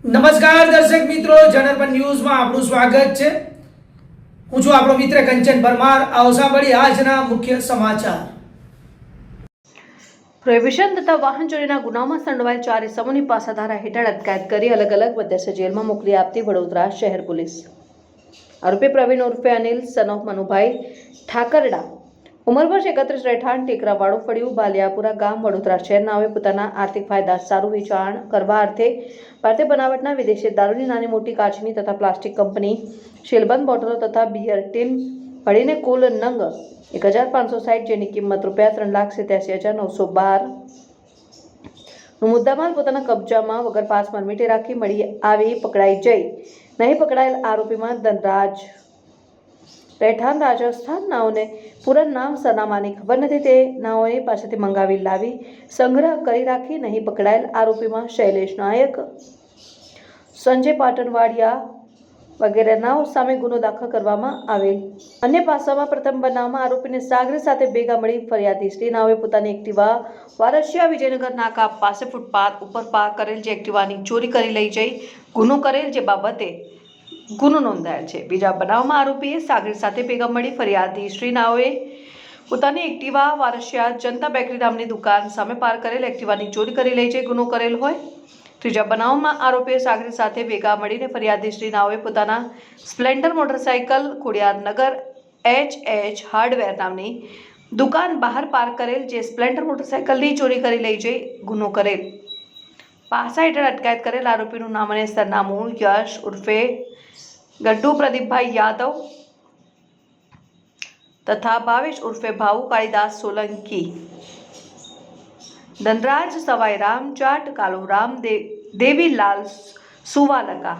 નમસ્કાર દર્શક મિત્રો, જનરપન ન્યૂઝમાં આપનું સ્વાગત છે। હું છું આપણો મિત્ર કંચન પરમાર। આવો સાંભળીએ આજના મુખ્ય સમાચાર। પ્રોહિબિશન તથા વાહન ચોરીના ગુનામાં સંડોવાયેલ 4 ઇસમોની પાસાધારા હેઠળ અટકાયત કરી અલગ અલગ મધ્યસ્થ જેલમાં મોકલી આપતી વડોદરા શહેર પોલીસ। આરોપી પ્રવીણ ઉર્ફે અનિલ સન ઓફ મનુભાઈ ઠાકરડા, ઉંમર વર્ષ 31, રહેઠાણ ટેકરાવાળું ફળિયું, બાલિયાપુરા ગામ, વડોદરા શહેરના હવે પોતાના આર્થિક ફાયદા સારું વેચાણ કરવા અર્થે ભારતીય બનાવટના વિદેશી દારૂની નાની મોટી કાચની તથા પ્લાસ્ટિક કંપની શીલબંધ બોટલો તથા બિયર ટીન મળીને કુલ નંગ 1560, જેની કિંમત ₹3,87,912 નું મુદ્દામાલ પોતાના કબજામાં વગર પાસ પરમિટે રાખી મળી આવી પકડાઈ જઈ નહીં પકડાયેલ આરોપીમાં ધનરાજ, રહેઠાણ રાજસ્થાન, નાઓને પૂરા નામ સરનામાની ખબર નથી તે નાઓની પાસેથી મંગાવી લાવી સંગ્રહ કરી રાખી નહીં પકડાયેલ આરોપીમાં શૈલેષ નાયક, સંજય પાટણવાડિયા વગેરે નાઓ સામે ગુનો દાખલ કરવામાં આવેલ। અન્ય પાસામાં પ્રથમ બનાવમાં આરોપીને સાગર સાથે ભેગા મળી ફરિયાદી શ્રી નાઓએ પોતાની એક્ટિવા વારસિયા વિજયનગર નાકા પાસે ફૂટપાથ ઉપર પાર્ક કરેલ જે એક્ટિવાની ચોરી કરી લઈ જઈ ગુનો કરેલ જે બાબતે ગુનો નોંધાયેલ છે। બીજા બનાવમાં આરોપીએ સાગર સાથે ભેગા મળી ફરિયાદી શ્રી નાઓએ પોતાની એક્ટિવા વારસિયા જનતા બેકરી નામની દુકાન સામે પાર્ક કરેલ એક્ટિવાની ચોરી કરી લઈ જઈ ગુનો કરેલ હોય। ત્રીજા બનાવમાં આરોપીએ સાગર સાથે ભેગા મળીને ફરિયાદી શ્રી નાઓએ પોતાના Splendor motorcycle Khodiyarnagar HH hardware નામની દુકાન બહાર પાર્ક કરેલ જે સ્પ્લેન્ડર મોટરસાઇકલની ચોરી કરી લઈ જઈ ગુનો કરેલ। પાસા હેઠળ અટકાયત કરેલ આરોપીનું નામ અને સરનામું યશ ઉર્ફે ગડ્ડુ પ્રદીપભાઈ યાદવ તથા ભાવેશ ઉર્ફે ભાઉ કાળીદાસ સોલંકી, ધનરાજ સવાઈરામ જાટ, કાલુરામ દેવીલાલ સુવાલકા,